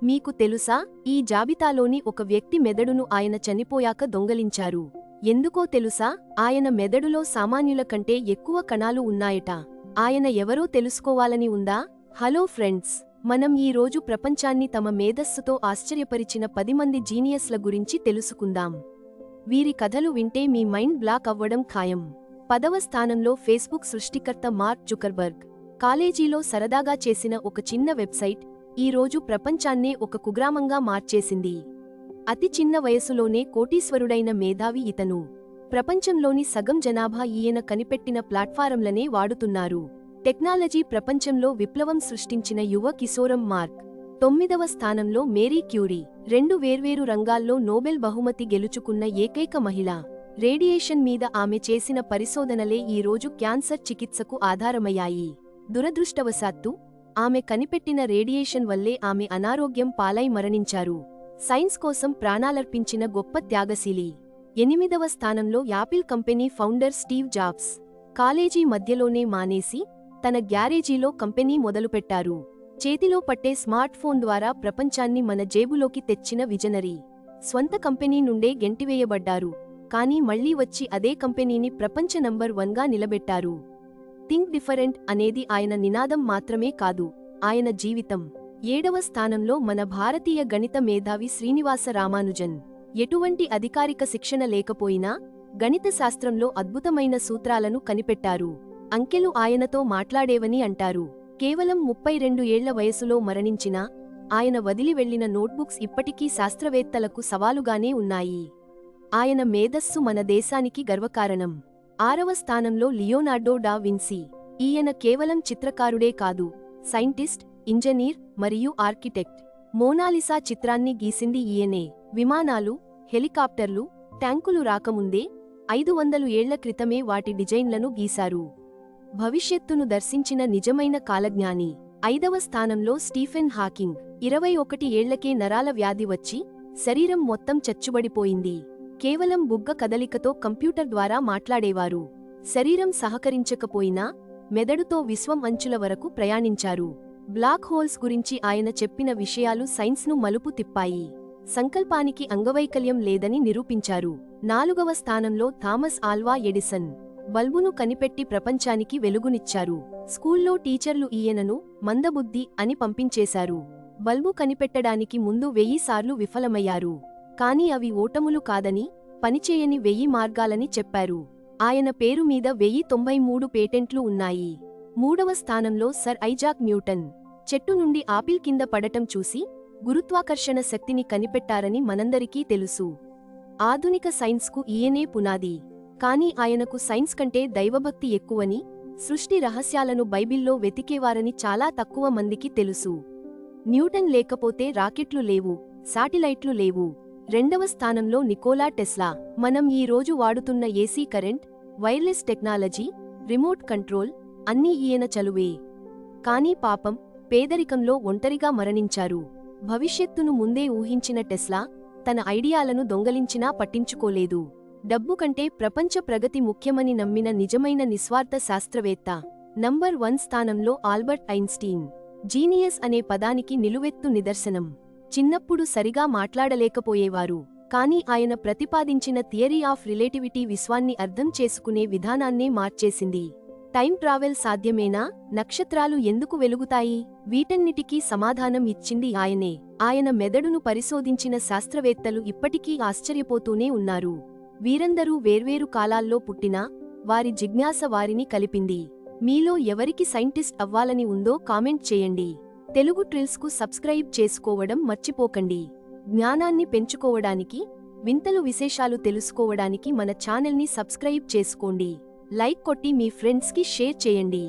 మీకు తెలుసా, ఈ జాబితాలోని ఒక వ్యక్తి మెదడును ఆయన చనిపోయాక దొంగలించారు. ఎందుకో తెలుసా? ఆయన మెదడులో సామాన్యుల కంటే ఎక్కువ కణాలు ఉన్నాయట. ఆయన ఎవరో తెలుసుకోవాలని ఉందా? హలో ఫ్రెండ్స్, మనం ఈ రోజు ప్రపంచాన్ని తమ మేధస్సుతో ఆశ్చర్యపరిచిన 10 మంది జీనియస్ల గురించి తెలుసుకుందాం. వీరి కథలు వింటే మీ మైండ్ బ్లాక్ అవ్వడం ఖాయం. 10వ స్థానంలో ఫేస్బుక్ సృష్టికర్త మార్క్ జుకర్బర్గ్. కాలేజీలో సరదాగా చేసిన ఒక చిన్న వెబ్సైట్ ఈ రోజు ప్రపంచాన్నే ఒక కుగ్రామంగా మార్చేసింది. అతి చిన్న వయసులోనే కోటీశ్వరుడైన మేధావి ఇతను. ప్రపంచంలోని సగం జనాభా ఈయన కనిపెట్టిన ప్లాట్ఫారంలనే వాడుతున్నారు. టెక్నాలజీ ప్రపంచంలో విప్లవం సృష్టించిన యువ కిశోరం మార్క్. 9వ స్థానంలో మేరీ క్యూరీ. 2 వేర్వేరు రంగాల్లో నోబెల్ బహుమతి గెలుచుకున్న ఏకైక మహిళ. రేడియేషన్ మీద ఆమె చేసిన పరిశోధనలే ఈ రోజు క్యాన్సర్ చికిత్సకు ఆధారమయ్యాయి. దురదృష్టవశాత్తు ఆమె కనిపెట్టిన రేడియేషన్ వల్లే ఆమె అనారోగ్యం పాలై మరణించారు. సైన్స్ కోసం ప్రాణాలర్పించిన గొప్ప త్యాగశీలి. 8వ స్థానంలో Apple company founder Steve jobs. College మధ్యలోనే మానేసి తన గ్యారేజీలో కంపెనీ మొదలుపెట్టారు. చేతిలో పట్టే స్మార్ట్ ఫోన్ ద్వారా ప్రపంచాన్ని మన జేబులోకి తెచ్చిన విజనరీ. స్వంత కంపెనీ నుండే గెంటివేయబడ్డారు, కానీ మళ్లీ వచ్చి అదే కంపెనీని ప్రపంచ నంబర్ 1గా నిలబెట్టారు. థింక్ డిఫరెంట్ అనేది ఆయన నినాదం మాత్రమే కాదు, ఆయన జీవితం. 7వ స్థానంలో మన భారతీయ గణిత మేధావి శ్రీనివాస రామానుజన్. ఎటువంటి అధికారిక శిక్షణ లేకపోయినా గణిత శాస్త్రంలో అద్భుతమైన సూత్రాలను కనిపెట్టారు. అంకెలు ఆయనతో మాట్లాడేవని అంటారు. కేవలం 32 ఏళ్ల వయసులో మరణించినా ఆయన వదిలి వెళ్లిన నోట్బుక్స్ ఇప్పటికీ శాస్త్రవేత్తలకు సవాలుగానే ఉన్నాయి. ఆయన మేధస్సు మన దేశానికి గర్వకారణం. 6వ స్థానంలో లియోనార్డో డా విన్సీ. ఈయన కేవలం చిత్రకారుడే కాదు, సైంటిస్ట్, ఇంజనీర్ మరియు ఆర్కిటెక్ట్. మోనాలిసా చిత్రాన్ని గీసింది ఈయనే. విమానాలు, హెలికాప్టర్లు, ట్యాంకులు రాకముందే 500 ఏళ్ల క్రితమే వాటి డిజైన్లను గీశారు. భవిష్యత్తును దర్శించిన నిజమైన కాలజ్ఞాని. 5వ స్థానంలో స్టీఫెన్ హాకింగ్. 21 ఏళ్లకే నరాల వ్యాధి వచ్చి శరీరం మొత్తం చచ్చుబడిపోయింది. కేవలం బుగ్గ కదలికతో కంప్యూటర్ ద్వారా మాట్లాడేవారు. శరీరం సహకరించకపోయినా మెదడుతో విశ్వం అంచుల వరకు ప్రయాణించారు. బ్లాక్ హోల్స్ గురించి ఆయన చెప్పిన విషయాలు సైన్స్ను మలుపు తిప్పాయి. సంకల్పానికి అంగవైకల్యం లేదని నిరూపించారు. 4వ స్థానంలో థామస్ ఆల్వా ఎడిసన్. బల్బును కనిపెట్టి ప్రపంచానికి వెలుగునిచ్చారు. స్కూల్లో టీచర్లు ఈయనను మందబుద్ధి అని పంపించేశారు. బల్బు కనిపెట్టడానికి ముందు 1000 సార్లు విఫలమయ్యారు. కానీ అవి ఓటములు కాదని, పనిచేయని 1000 మార్గాలని చెప్పారు. ఆయన పేరు మీద 1093 పేటెంట్లు ఉన్నాయి. 3వ స్థానంలో సర్ ఐజాక్ న్యూటన్. చెట్టు నుండి ఆపిల్ కింద పడటం చూసి గురుత్వాకర్షణ శక్తిని కనిపెట్టారని మనందరికీ తెలుసు. ఆధునిక సైన్స్కు ఈయనే పునాది. కానీ ఆయనకు సైన్స్ కంటే దైవభక్తి ఎక్కువని, సృష్టి రహస్యాలను బైబిల్లో వెతికేవారని చాలా తక్కువ మందికి తెలుసు. న్యూటన్ లేకపోతే రాకెట్లు లేవు, శాటిలైట్లు లేవు. 2వ స్థానంలో నికోలా టెస్లా. మనం ఈ రోజు వాడుతున్న AC current, wireless technology, remote control అన్నీ ఈయన చలువే. కానీ పాపం, పేదరికంలో ఒంటరిగా మరణించారు. భవిష్యత్తును ముందే ఊహించిన టెస్లా తన ఐడియాలను దొంగలించినా పట్టించుకోలేదు. డబ్బు కంటే ప్రపంచ ప్రగతి ముఖ్యమని నమ్మిన నిజమైన నిస్వార్థ శాస్త్రవేత్త. నంబర్ 1 స్థానంలో ఆల్బర్ట్ ఐన్స్టీన్. జీనియస్ అనే పదానికి నిలువెత్తు నిదర్శనం. చిన్నప్పుడు సరిగా మాట్లాడలేకపోయేవారు, కానీ ఆయన ప్రతిపాదించిన థియరీ ఆఫ్ రిలేటివిటీ విశ్వాన్ని అర్థం చేసుకునే విధానాన్నే మార్చేసింది. టైం ట్రావెల్ సాధ్యమేనా? నక్షత్రాలు ఎందుకు వెలుగుతాయి? వీటన్నిటికీ సమాధానం ఇచ్చింది ఆయనే. ఆయన మెదడును పరిశోధించిన శాస్త్రవేత్తలు ఇప్పటికీ ఆశ్చర్యపోతూనే ఉన్నారు. వీరందరూ వేర్వేరు కాలాల్లో పుట్టినా వారి జిజ్ఞాస వారిని కలిపింది. మీలో ఎవరికి సైంటిస్ట్ అవ్వాలని ఉందో కామెంట్ చేయండి. తెలుగు ట్రిల్స్కు సబ్స్క్రైబ్ చేసుకోవడం మర్చిపోకండి. జ్ఞానాన్ని పెంచుకోవడానికి, వింతలు విశేషాలు తెలుసుకోవడానికి మన ఛానల్ని సబ్స్క్రైబ్ చేసుకోండి. లైక్ కొట్టి మీ ఫ్రెండ్స్కి షేర్ చేయండి.